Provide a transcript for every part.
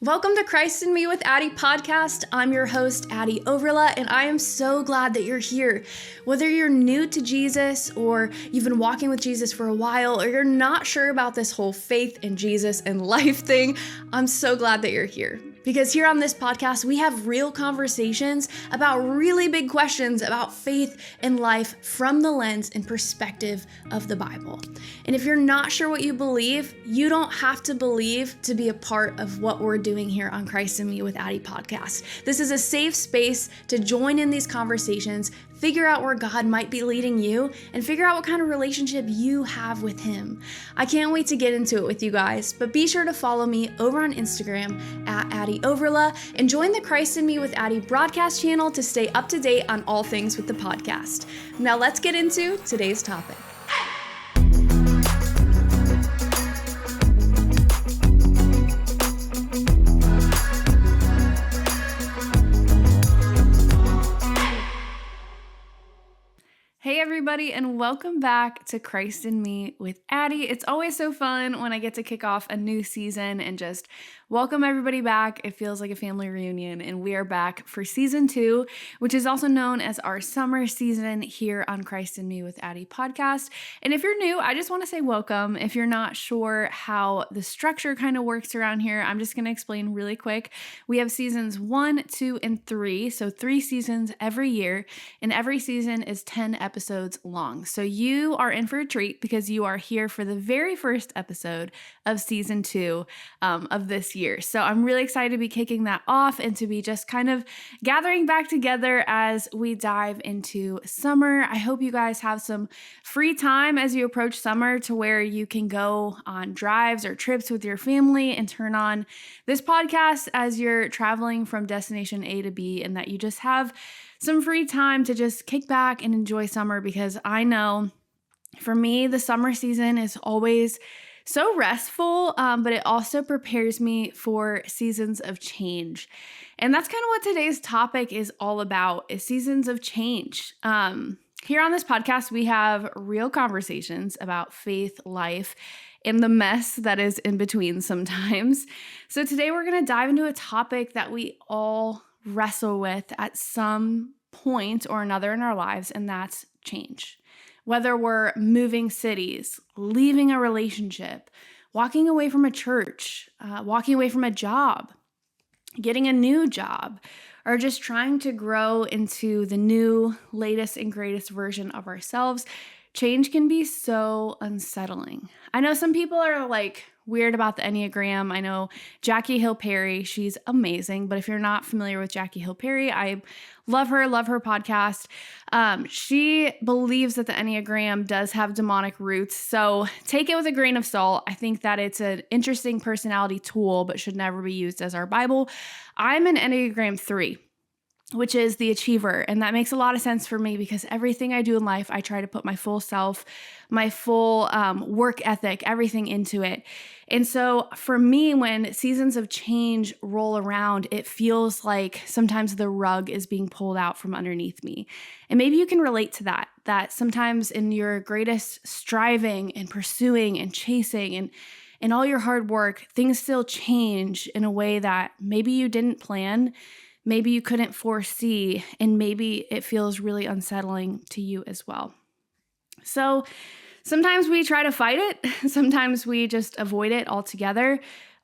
Welcome to Christ in Me with Addie podcast. I'm your host, Addie Overla, and I am so glad that you're here. Whether you're new to Jesus or you've been walking with Jesus for a while, or you're not sure about this whole faith in Jesus and life thing, I'm so glad that you're here. Because here on this podcast, we have real conversations about really big questions about faith and life from the lens and perspective of the Bible. And if you're not sure what you believe, you don't have to believe to be a part of what we're doing here on Christ in Me with Addie podcast. This is a safe space to join in these conversations, figure out where God might be leading you, and figure out what kind of relationship you have with Him. I can't wait to get into it with you guys, but be sure to follow me over on Instagram at Addie Overla and join the Christ in Me with Addie broadcast channel to stay up to date on all things with the podcast. Now let's get into today's topic. Hey everybody, and welcome back to Christ in Me with Addie. It's always so fun when I get to kick off a new season and just welcome everybody back. It feels like a family reunion, and we are back for season 2, which is also known as our summer season here on Christ in Me with Addie podcast. And if you're new, I just want to say welcome. If you're not sure how the structure kind of works around here, I'm just going to explain really quick. We have seasons 1, 2, and 3, so 3 seasons every year, and every season is 10 episodes long. So you are in for a treat because you are here for the very first episode of season 2 of this year. So I'm really excited to be kicking that off and to be just kind of gathering back together as we dive into summer. I hope you guys have some free time as you approach summer to where you can go on drives or trips with your family and turn on this podcast as you're traveling from destination A to B, and that you just have some free time to just kick back and enjoy summer, because I know for me, the summer season is always so restful, but it also prepares me for seasons of change. And that's kind of what today's topic is all about, is seasons of change. Here on this podcast, we have real conversations about faith, life, and the mess that is in between sometimes. So today we're going to dive into a topic that we all wrestle with at some point or another in our lives, and that's change. Whether we're moving cities, leaving a relationship, walking away from a church, walking away from a job, getting a new job, or just trying to grow into the new, latest, and greatest version of ourselves, change can be so unsettling. I know some people are like weird about the Enneagram. I know Jackie Hill Perry, she's amazing. But if you're not familiar with Jackie Hill Perry, I love her podcast. She believes that the Enneagram does have demonic roots. So take it with a grain of salt. I think that it's an interesting personality tool, but should never be used as our Bible. I'm an Enneagram 3. Which is the achiever. And that makes a lot of sense for me because everything I do in life, I try to put my full self, my full work ethic, everything into it. And so for me, when seasons of change roll around, it feels like sometimes the rug is being pulled out from underneath me. And maybe you can relate to that sometimes in your greatest striving and pursuing and chasing and all your hard work, things still change in a way that maybe you didn't plan, maybe you couldn't foresee, and maybe it feels really unsettling to you as well. So sometimes we try to fight it, sometimes we just avoid it altogether,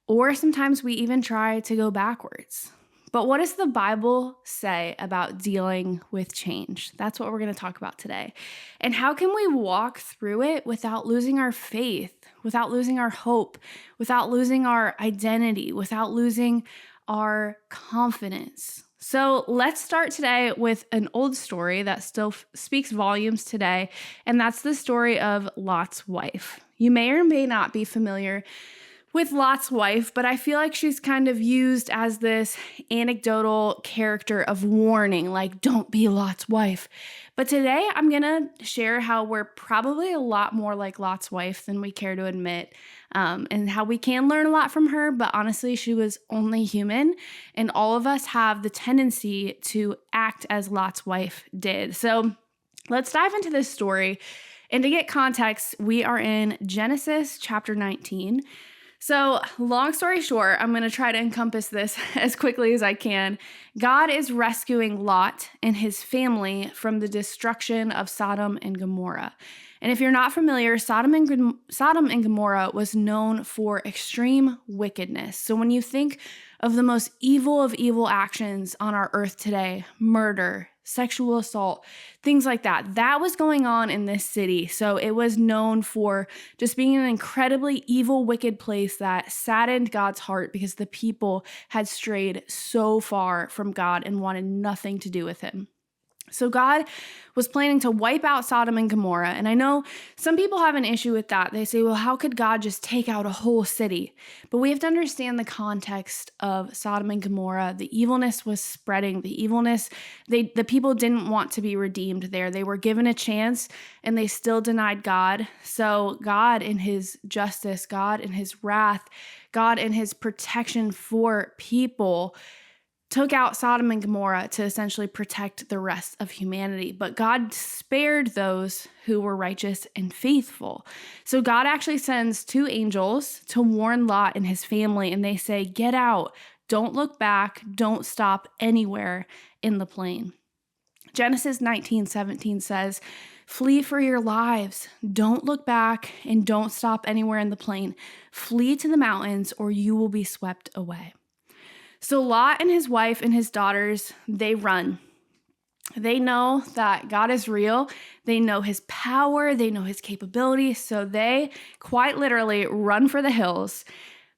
or sometimes we even try to go backwards. But what does the Bible say about dealing with change? That's what we're going to talk about today. And how can we walk through it without losing our faith, without losing our hope, without losing our identity, without losing our confidence? So let's start today with an old story that still speaks volumes today, and that's the story of Lot's wife. You may or may not be familiar with Lot's wife, but I feel like she's kind of used as this anecdotal character of warning, like, don't be Lot's wife. But today I'm going to share how we're probably a lot more like Lot's wife than we care to admit, and how we can learn a lot from her. But honestly, she was only human, and all of us have the tendency to act as Lot's wife did. So let's dive into this story. And to get context, we are in Genesis chapter 19. So, long story short, I'm going to try to encompass this as quickly as I can. God is rescuing Lot and his family from the destruction of Sodom and Gomorrah. And if you're not familiar, Sodom and Gomorrah was known for extreme wickedness. So when you think of the most evil of evil actions on our earth today, murder, sexual assault, things like that, that was going on in this city. So it was known for just being an incredibly evil, wicked place that saddened God's heart because the people had strayed so far from God and wanted nothing to do with him. So God was planning to wipe out Sodom and Gomorrah. And I know some people have an issue with that. They say, well, how could God just take out a whole city? But we have to understand the context of Sodom and Gomorrah. The evilness was spreading. The people didn't want to be redeemed there. They were given a chance and they still denied God. So God in his justice, God in his wrath, God in his protection for people took out Sodom and Gomorrah to essentially protect the rest of humanity. But God spared those who were righteous and faithful. So God actually sends two angels to warn Lot and his family, and they say, get out, don't look back, don't stop anywhere in the plain. Genesis 19:17 says, flee for your lives, don't look back, and don't stop anywhere in the plain. Flee to the mountains or you will be swept away. So Lot and his wife and his daughters, they run. They know that God is real. They know his power. They know his capability. So they quite literally run for the hills.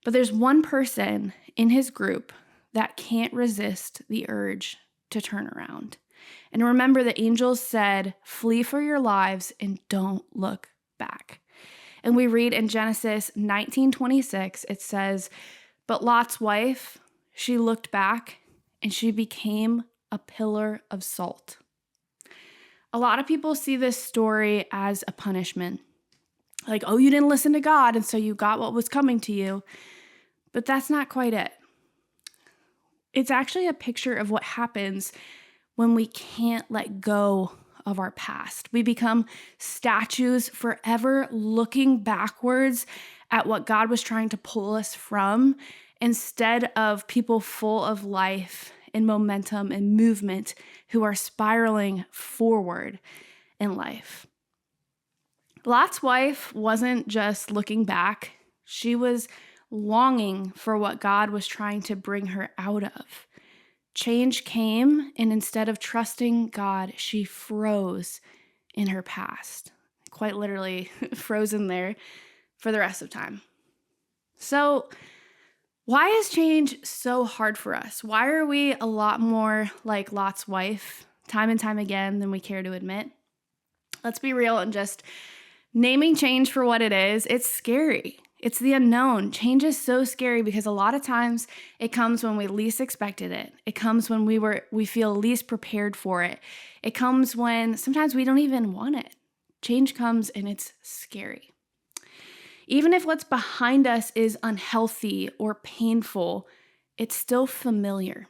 But there's one person in his group that can't resist the urge to turn around. And remember, the angels said, flee for your lives and don't look back. And we read in Genesis 19:26, it says, but Lot's wife, she looked back and she became a pillar of salt. A lot of people see this story as a punishment. Like, oh, you didn't listen to God, and so you got what was coming to you. But that's not quite it. It's actually a picture of what happens when we can't let go of our past. We become statues forever looking backwards at what God was trying to pull us from, instead of people full of life and momentum and movement who are spiraling forward in life. Lot's wife wasn't just looking back. She was longing for what God was trying to bring her out of. Change came, and instead of trusting God, she froze in her past. Quite literally frozen there for the rest of time. So, why is change so hard for us? Why are we a lot more like Lot's wife time and time again than we care to admit? Let's be real and just naming change for what it is. It's scary. It's the unknown. Change is so scary because a lot of times it comes when we least expected it. It comes when we feel least prepared for it. It comes when sometimes we don't even want it. Change comes and it's scary. Even if what's behind us is unhealthy or painful, it's still familiar.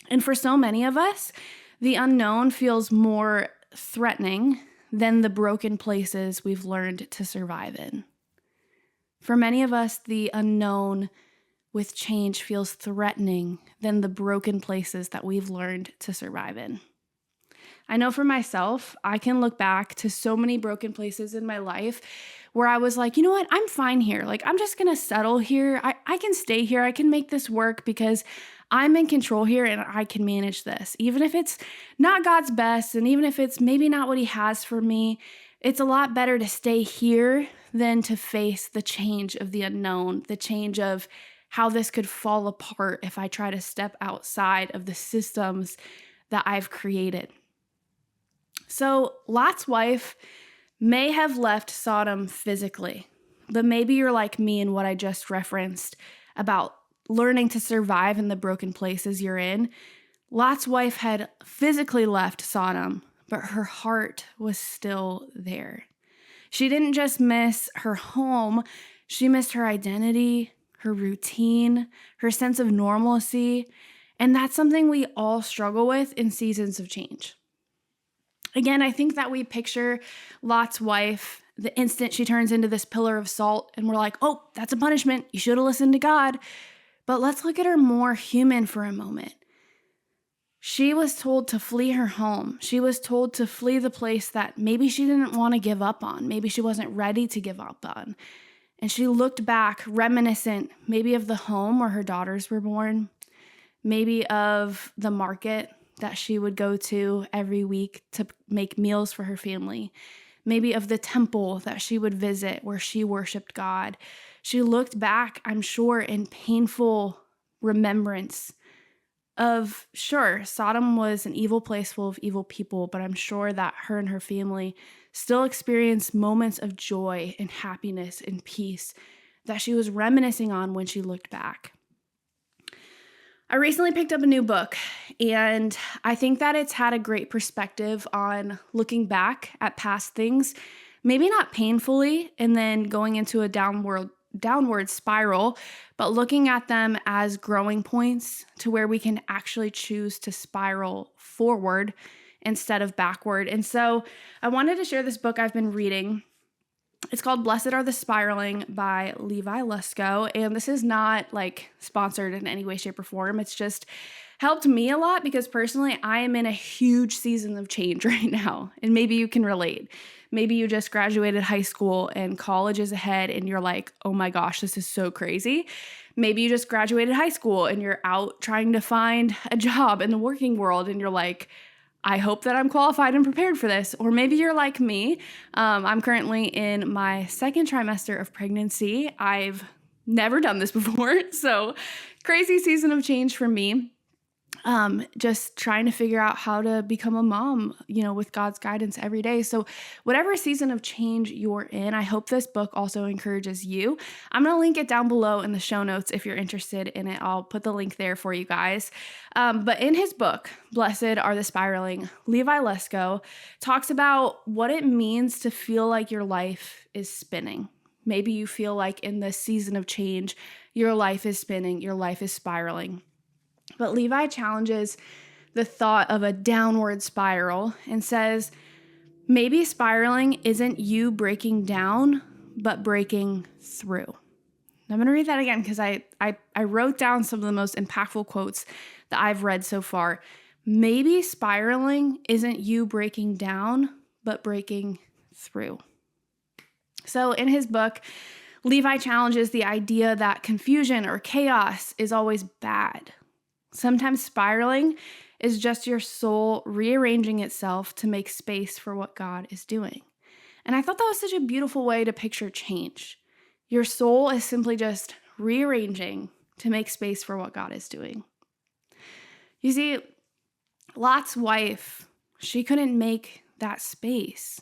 And for so many of us, the unknown feels more threatening than the broken places we've learned to survive in. For many of us, the unknown with change feels threatening than the broken places that we've learned to survive in. I know for myself, I can look back to so many broken places in my life where I was like, you know what, I'm fine here. Like, I'm just going to settle here. I can stay here. I can make this work because I'm in control here and I can manage this. Even if it's not God's best and even if it's maybe not what he has for me, it's a lot better to stay here than to face the change of the unknown, the change of how this could fall apart if I try to step outside of the systems that I've created. So Lot's wife may have left Sodom physically, but maybe you're like me in what I just referenced about learning to survive in the broken places you're in. Lot's wife had physically left Sodom, but her heart was still there. She didn't just miss her home, she missed her identity, her routine, her sense of normalcy, and that's something we all struggle with in seasons of change. Again, I think that we picture Lot's wife the instant she turns into this pillar of salt, and we're like, oh, that's a punishment. You should have listened to God. But let's look at her more human for a moment. She was told to flee her home. She was told to flee the place that maybe she didn't want to give up on. Maybe she wasn't ready to give up on. And she looked back, reminiscent maybe of the home where her daughters were born, maybe of the market that she would go to every week to make meals for her family, maybe of the temple that she would visit where she worshiped God. She looked back, I'm sure, in painful remembrance of, sure, Sodom was an evil place full of evil people, but I'm sure that her and her family still experienced moments of joy and happiness and peace that she was reminiscing on when she looked back. I recently picked up a new book, and I think that it's had a great perspective on looking back at past things, maybe not painfully, and then going into a downward spiral, but looking at them as growing points to where we can actually choose to spiral forward instead of backward. And so I wanted to share this book I've been reading. It's called Blessed Are the Spiraling by Levi Lusko. And this is not like sponsored in any way, shape, or form. It's just helped me a lot because personally, I am in a huge season of change right now. And maybe you can relate. Maybe you just graduated high school and college is ahead and you're like, oh my gosh, this is so crazy. Maybe you just graduated high school and you're out trying to find a job in the working world and you're like, I hope that I'm qualified and prepared for this. Or maybe you're like me. I'm currently in my second trimester of pregnancy. I've never done this before. So crazy season of change for me. Just trying to figure out how to become a mom, with God's guidance every day. So whatever season of change you're in, I hope this book also encourages you. I'm going to link it down below in the show notes if you're interested in it. I'll put the link there for you guys. But in his book, Blessed Are the Spiraling, Levi Lusko talks about what it means to feel like your life is spinning. Maybe you feel like in this season of change, your life is spinning, your life is spiraling. But Levi challenges the thought of a downward spiral and says, maybe spiraling isn't you breaking down, but breaking through. I'm going to read that again because I wrote down some of the most impactful quotes that I've read so far. Maybe spiraling isn't you breaking down, but breaking through. So in his book, Levi challenges the idea that confusion or chaos is always bad. Sometimes spiraling is just your soul rearranging itself to make space for what God is doing. And I thought that was such a beautiful way to picture change. Your soul is simply just rearranging to make space for what God is doing. You see, Lot's wife, she couldn't make that space.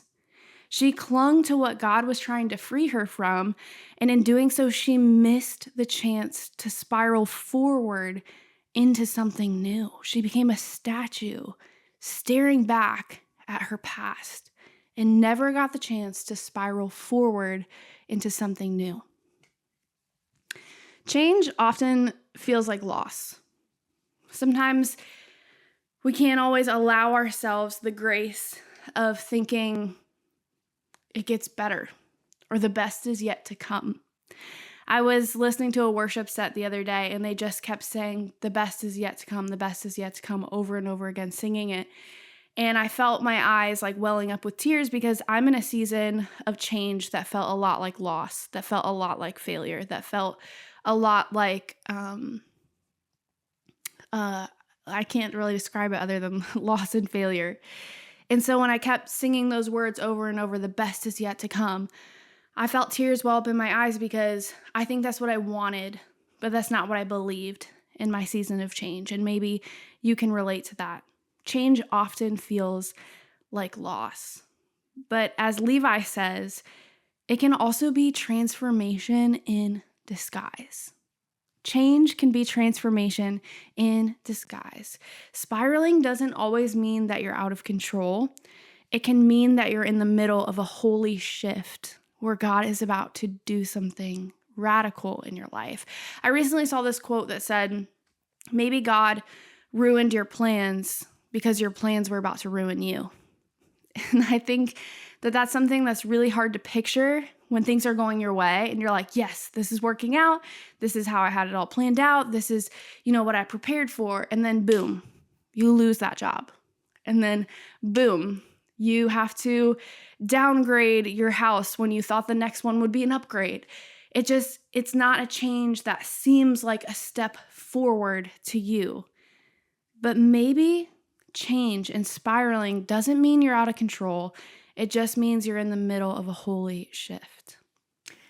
She clung to what God was trying to free her from, and in doing so, she missed the chance to spiral forward into something new. She became a statue, staring back at her past, and never got the chance to spiral forward into something new. Change often feels like loss. Sometimes we can't always allow ourselves the grace of thinking it gets better or the best is yet to come. I was listening to a worship set the other day and they just kept saying, the best is yet to come, the best is yet to come, over and over again, singing it. And I felt my eyes like welling up with tears because I'm in a season of change that felt a lot like loss, that felt a lot like failure, that felt a lot like, I can't really describe it other than loss and failure. And so when I kept singing those words over and over, the best is yet to come, I felt tears well up in my eyes because I think that's what I wanted, but that's not what I believed in my season of change. And maybe you can relate to that. Change often feels like loss. But as Levi says, it can also be transformation in disguise. Change can be transformation in disguise. Spiraling doesn't always mean that you're out of control. It can mean that you're in the middle of a holy shift where God is about to do something radical in your life. I recently saw this quote that said, maybe God ruined your plans because your plans were about to ruin you. And I think that's something that's really hard to picture when things are going your way and you're like, yes, this is working out. This is how I had it all planned out. This is, what I prepared for. And then boom, you lose that job. And then boom, you have to downgrade your house when you thought the next one would be an upgrade. It's not a change that seems like a step forward to you. But maybe change and spiraling doesn't mean you're out of control. It just means you're in the middle of a holy shift.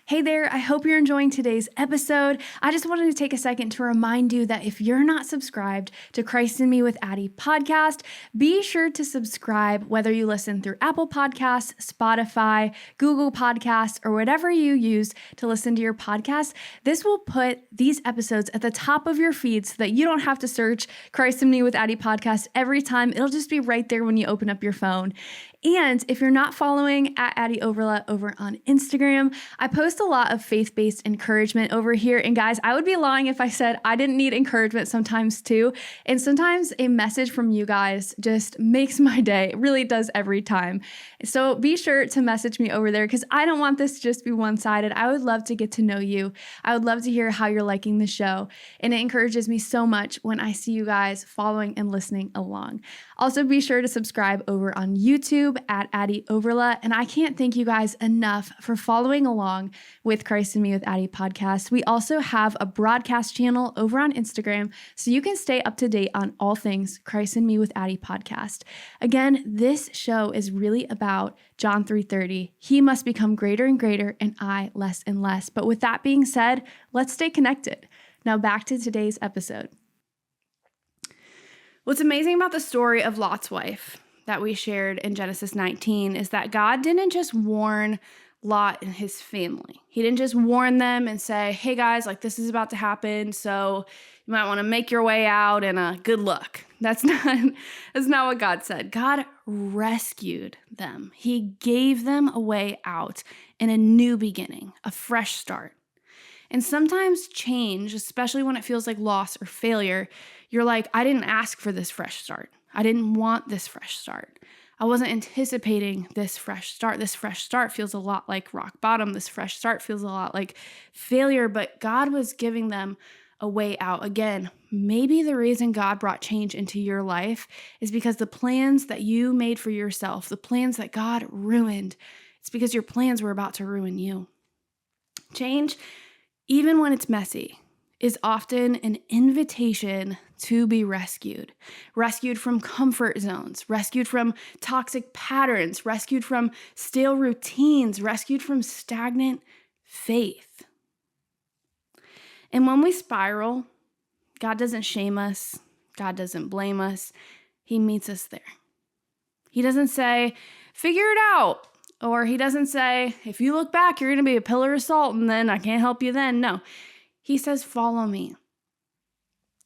Hey there, I hope you're enjoying today's episode. I just wanted to take a second to remind you that if you're not subscribed to Christ in Me with Addie podcast, be sure to subscribe whether you listen through Apple Podcasts, Spotify, Google Podcasts, or whatever you use to listen to your podcast. This will put these episodes at the top of your feed so that you don't have to search Christ in Me with Addie podcast every time. It'll just be right there when you open up your phone. And if you're not following at Addie over on Instagram, I post a lot of faith-based encouragement over here. And guys, I would be lying if I said I didn't need encouragement sometimes too. And sometimes a message from you guys just makes my day. It really does every time. So be sure to message me over there because I don't want this to just be one-sided. I would love to get to know you. I would love to hear how you're liking the show. And it encourages me so much when I see you guys following and listening along. Also, be sure to subscribe over on YouTube at Addie Overla. And I can't thank you guys enough for following along with Christ in Me with Addie podcast. We also have a broadcast channel over on Instagram, so you can stay up to date on all things Christ in Me with Addie podcast. Again, this show is really about John 3:30. He must become greater and greater, and I less and less. But with that being said, let's stay connected. Now back to today's episode. What's amazing about the story of Lot's wife that we shared in Genesis 19 is that God didn't just warn Lot and his family. He didn't just warn them and say, hey guys, this is about to happen, so you might want to make your way out and good luck. That's not what God said. God rescued them. He gave them a way out and a new beginning, a fresh start. And sometimes change, especially when it feels like loss or failure, you're like, I didn't ask for this fresh start. I didn't want this fresh start. I wasn't anticipating this fresh start. This fresh start feels a lot like rock bottom. This fresh start feels a lot like failure, but God was giving them a way out. Again, maybe the reason God brought change into your life is because the plans that you made for yourself, the plans that God ruined, it's because your plans were about to ruin you. Change, even when it's messy, is often an invitation to be rescued. Rescued from comfort zones, rescued from toxic patterns, rescued from stale routines, rescued from stagnant faith. And when we spiral, God doesn't shame us. God doesn't blame us. He meets us there. He doesn't say, figure it out. Or he doesn't say, if you look back, you're going to be a pillar of salt and then I can't help you then. No. He says, follow me.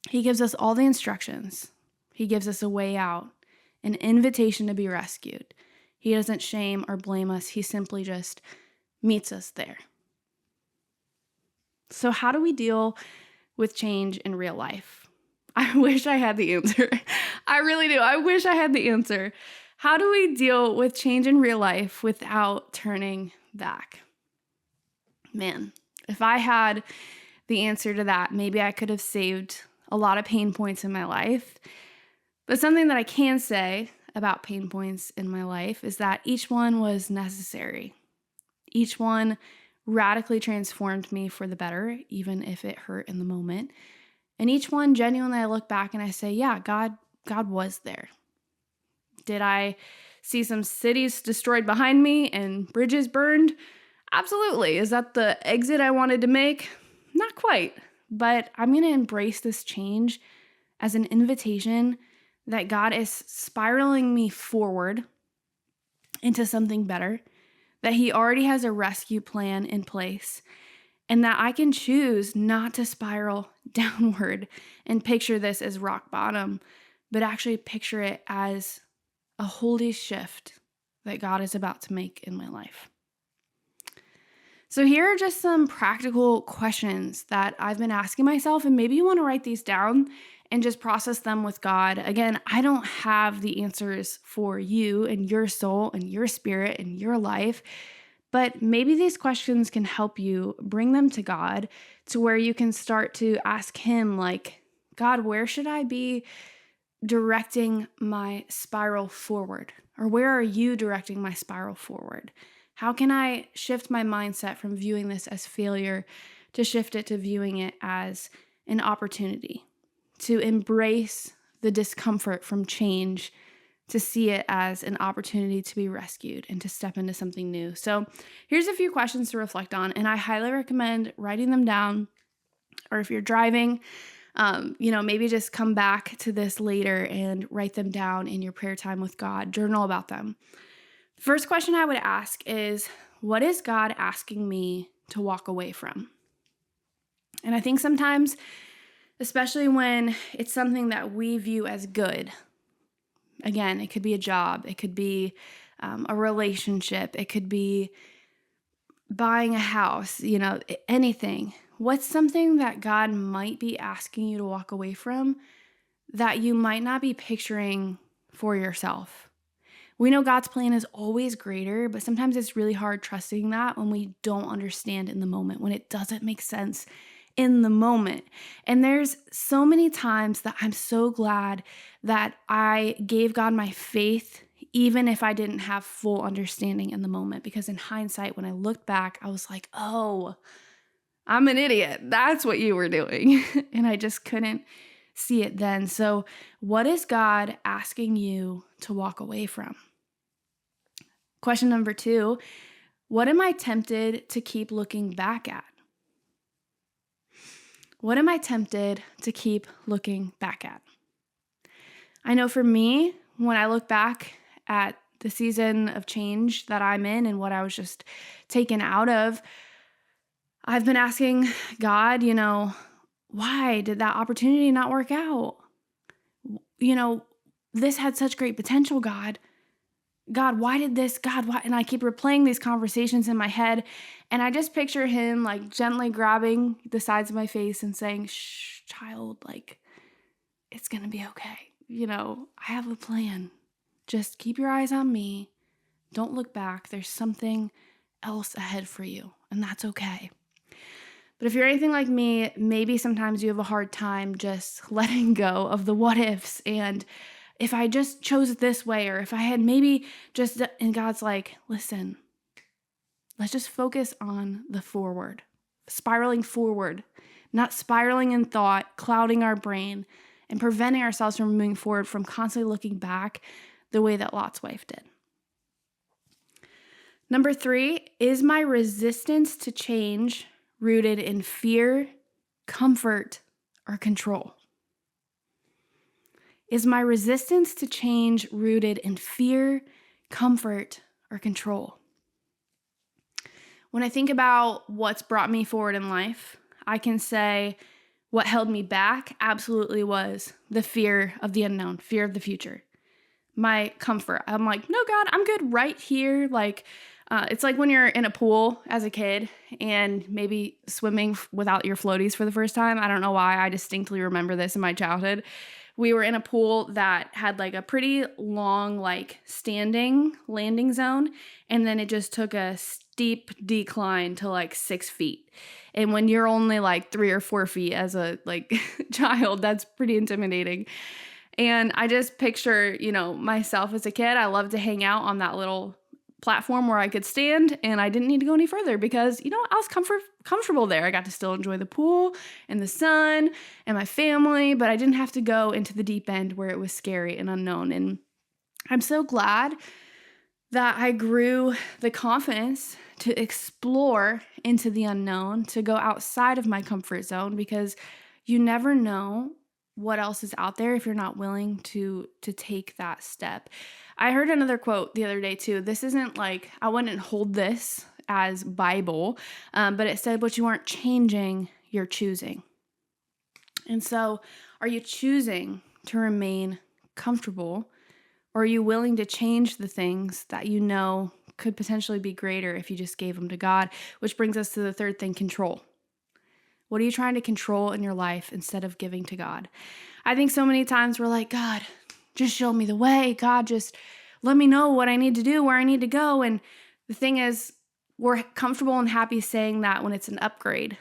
He gives us all the instructions. He gives us a way out, an invitation to be rescued. He doesn't shame or blame us. He simply just meets us there. So how do we deal with change in real life? I wish I had the answer. I really do. I wish I had the answer. How do we deal with change in real life without turning back? Man, if I had the answer to that, maybe I could have saved a lot of pain points in my life. But something that I can say about pain points in my life is that each one was necessary. Each one radically transformed me for the better, even if it hurt in the moment. And each one, genuinely, I look back and I say, yeah, God was there. Did I see some cities destroyed behind me and bridges burned? Absolutely. Is that the exit I wanted to make? Not quite. But I'm going to embrace this change as an invitation that God is spiraling me forward into something better, that He already has a rescue plan in place, and that I can choose not to spiral downward and picture this as rock bottom, but actually picture it as a holy shift that God is about to make in my life. So here are just some practical questions that I've been asking myself, and maybe you want to write these down and just process them with God. Again, I don't have the answers for you and your soul and your spirit and your life, but maybe these questions can help you bring them to God to where you can start to ask Him, like, God, where should I be directing my spiral forward? Or where are you directing my spiral forward? How can I shift my mindset from viewing this as failure to shift it to viewing it as an opportunity, to embrace the discomfort from change, to see it as an opportunity to be rescued and to step into something new? So here's a few questions to reflect on, and I highly recommend writing them down, or if you're driving, maybe just come back to this later and write them down in your prayer time with God. Journal about them. First question I would ask is, what is God asking me to walk away from? And I think sometimes, especially when it's something that we view as good, again, it could be a job, it could be a relationship, it could be buying a house, anything. What's something that God might be asking you to walk away from that you might not be picturing for yourself? We know God's plan is always greater, but sometimes it's really hard trusting that when we don't understand in the moment, when it doesn't make sense in the moment. And there's so many times that I'm so glad that I gave God my faith, even if I didn't have full understanding in the moment, because in hindsight, when I looked back, I was like, oh, I'm an idiot. That's what you were doing. And I just couldn't see it then. So what is God asking you to walk away from? Question number 2, what am I tempted to keep looking back at? What am I tempted to keep looking back at? I know for me, when I look back at the season of change that I'm in and what I was just taken out of, I've been asking God, why did that opportunity not work out? This had such great potential, God. God, why did this? God, why? And I keep replaying these conversations in my head. And I just picture Him like gently grabbing the sides of my face and saying, shh, child, like, it's going to be okay. I have a plan. Just keep your eyes on me. Don't look back. There's something else ahead for you, and that's okay. But if you're anything like me, maybe sometimes you have a hard time just letting go of the what ifs and if I just chose it this way, or if I had maybe just, and God's like, listen, let's just focus on the forward, spiraling forward, not spiraling in thought, clouding our brain, and preventing ourselves from moving forward, from constantly looking back the way that Lot's wife did. Number 3, is my resistance to change rooted in fear, comfort, or control? Is my resistance to change rooted in fear, comfort, or control? When I think about what's brought me forward in life, I can say what held me back absolutely was the fear of the unknown, fear of the future. My comfort. I'm like, no, God, I'm good right here. It's like when you're in a pool as a kid and maybe swimming without your floaties for the first time. I don't know why. I distinctly remember this in my childhood. We were in a pool that had like a pretty long, standing landing zone. And then it just took a steep decline to 6 feet. And when you're only 3 or 4 feet as a child, that's pretty intimidating. And I just picture, myself as a kid. I loved to hang out on that little platform where I could stand, and I didn't need to go any further because, I was comfortable there. I got to still enjoy the pool and the sun and my family, but I didn't have to go into the deep end where it was scary and unknown. And I'm so glad that I grew the confidence to explore into the unknown, to go outside of my comfort zone, because you never know what else is out there if you're not willing to take that step. I heard another quote the other day too. This isn't I wouldn't hold this as Bible, but it said, what you aren't changing, you're choosing. And so are you choosing to remain comfortable, or are you willing to change the things that could potentially be greater if you just gave them to God? Which brings us to the third thing, control. What are you trying to control in your life instead of giving to God? I think so many times we're like, God, just show me the way. God, just let me know what I need to do, where I need to go. And the thing is, we're comfortable and happy saying that when it's an upgrade.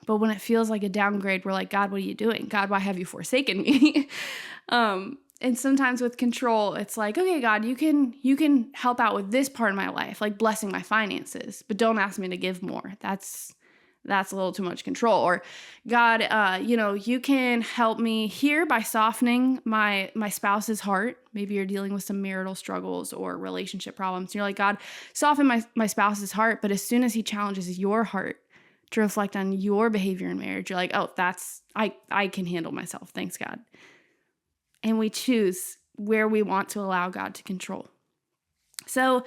But when it feels like a downgrade, we're like, God, what are you doing? God, why have you forsaken me? And sometimes with control, it's like, okay, God, you can help out with this part of my life, like blessing my finances, but don't ask me to give more. That's a little too much control. Or God, you can help me here by softening my spouse's heart. Maybe you're dealing with some marital struggles or relationship problems. And you're like, God, soften my spouse's heart. But as soon as he challenges your heart to reflect on your behavior in marriage, you're like, oh, I can handle myself. Thanks, God. And we choose where we want to allow God to control. So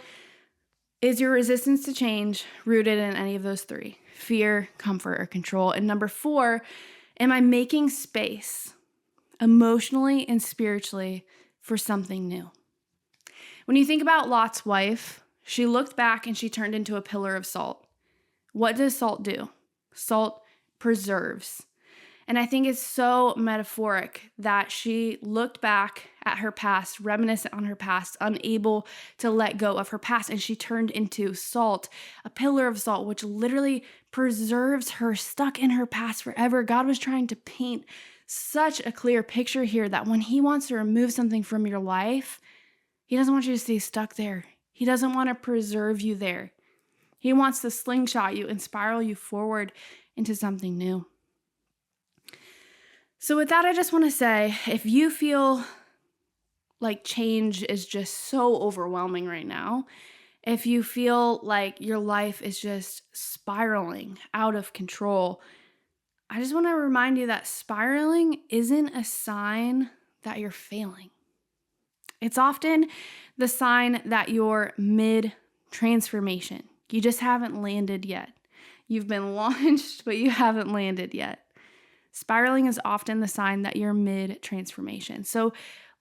is your resistance to change rooted in any of those three? Fear, comfort, or control? And number 4, am I making space emotionally and spiritually for something new? When you think about Lot's wife, she looked back and she turned into a pillar of salt. What does salt do? Salt preserves. And I think it's so metaphoric that she looked back at her past, reminiscent on her past, unable to let go of her past. And she turned into salt, a pillar of salt, which literally preserves her stuck in her past forever. God was trying to paint such a clear picture here that when he wants to remove something from your life, he doesn't want you to stay stuck there. He doesn't want to preserve you there. He wants to slingshot you and spiral you forward into something new. So with that, I just want to say, if you feel like change is just so overwhelming right now, if you feel like your life is just spiraling out of control, I just want to remind you that spiraling isn't a sign that you're failing. It's often the sign that you're mid-transformation. You just haven't landed yet. You've been launched, but you haven't landed yet. Spiraling is often the sign that you're mid-transformation. So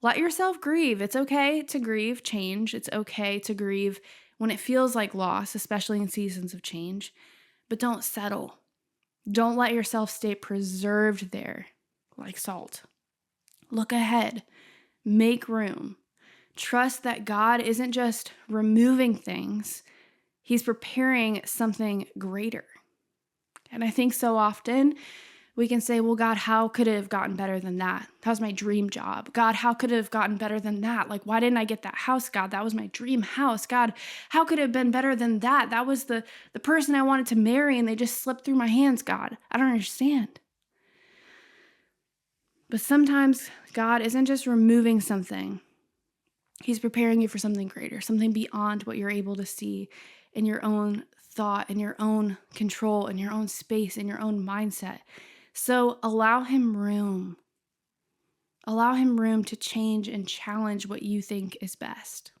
let yourself grieve. It's okay to grieve change. It's okay to grieve when it feels like loss, especially in seasons of change. But don't settle. Don't let yourself stay preserved there like salt. Look ahead. Make room. Trust that God isn't just removing things. He's preparing something greater. And I think so often we can say, well, God, how could it have gotten better than that? That was my dream job. God, how could it have gotten better than that? Like, why didn't I get that house, God? That was my dream house. God, how could it have been better than that? That was the person I wanted to marry and they just slipped through my hands, God. I don't understand. But sometimes God isn't just removing something. He's preparing you for something greater, something beyond what you're able to see in your own thought, in your own control, in your own space, in your own mindset. So allow him room. Allow him room to change and challenge what you think is best.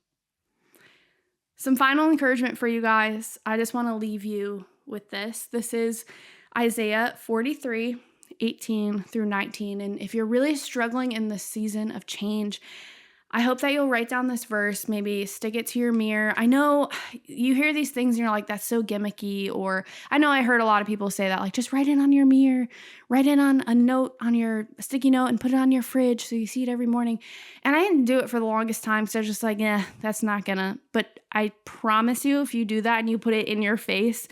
Some final encouragement for you guys. I just want to leave you with this. This is Isaiah 43, 18 through 19. And if you're really struggling in this season of change, I hope that you'll write down this verse, maybe stick it to your mirror. I know you hear these things and you're like, that's so gimmicky. Or I know I heard a lot of people say that, like, just write it on your mirror, write it on a note, on your sticky note and put it on your fridge so you see it every morning. And I didn't do it for the longest time. So I was just like, that's not gonna. But I promise you, if you do that and you put it in your face,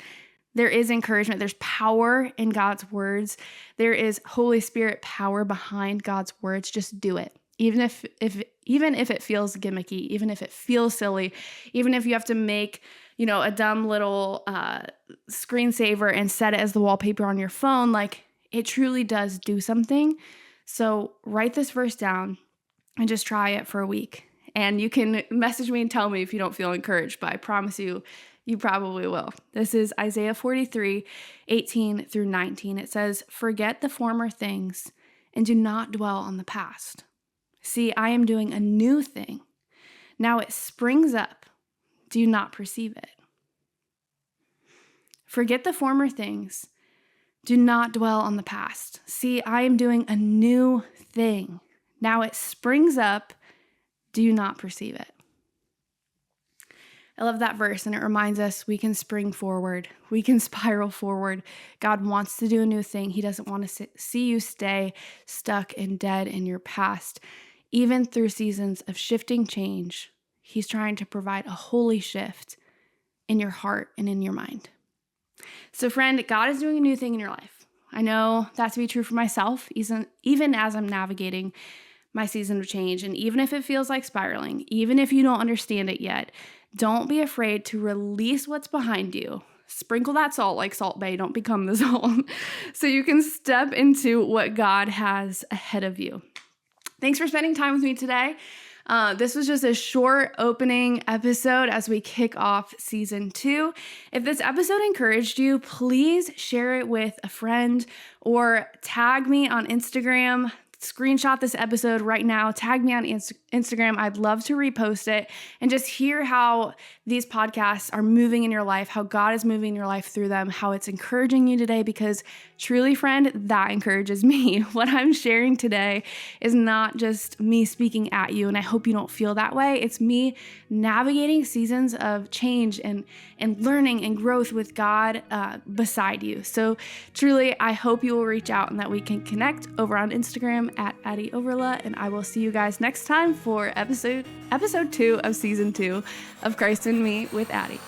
there is encouragement. There's power in God's words. There is Holy Spirit power behind God's words. Just do it. Even if it feels gimmicky, even if it feels silly, even if you have to make, a dumb little screensaver and set it as the wallpaper on your phone, like, it truly does do something. So write this verse down and just try it for a week. And you can message me and tell me if you don't feel encouraged, but I promise you, you probably will. This is Isaiah 43, 18 through 19. It says, "Forget the former things and do not dwell on the past. See, I am doing a new thing. Now it springs up. Do you not perceive it? Forget the former things. Do not dwell on the past. See, I am doing a new thing. Now it springs up. Do you not perceive it?" I love that verse, and it reminds us we can spring forward. We can spiral forward. God wants to do a new thing. He doesn't want to see you stay stuck and dead in your past. Even through seasons of shifting change, He's trying to provide a holy shift in your heart and in your mind. So friend, God is doing a new thing in your life. I know that to be true for myself, even as I'm navigating my season of change. And even if it feels like spiraling, even if you don't understand it yet, don't be afraid to release what's behind you. Sprinkle that salt like Salt Bae. Don't become the salt. So you can step into what God has ahead of you. Thanks for spending time with me today. This was just a short opening episode as we kick off season 2. If this episode encouraged you, please share it with a friend or tag me on Instagram. Screenshot this episode right now, tag me on Instagram. I'd love to repost it and just hear how these podcasts are moving in your life, how God is moving in your life through them, how it's encouraging you today, because truly, friend, that encourages me. What I'm sharing today is not just me speaking at you, and I hope you don't feel that way. It's me navigating seasons of change and learning and growth with God beside you. So truly, I hope you will reach out and that we can connect over on Instagram at Addie Overla, and I will see you guys next time for episode 2 of season 2 of Christ in Me with Addie.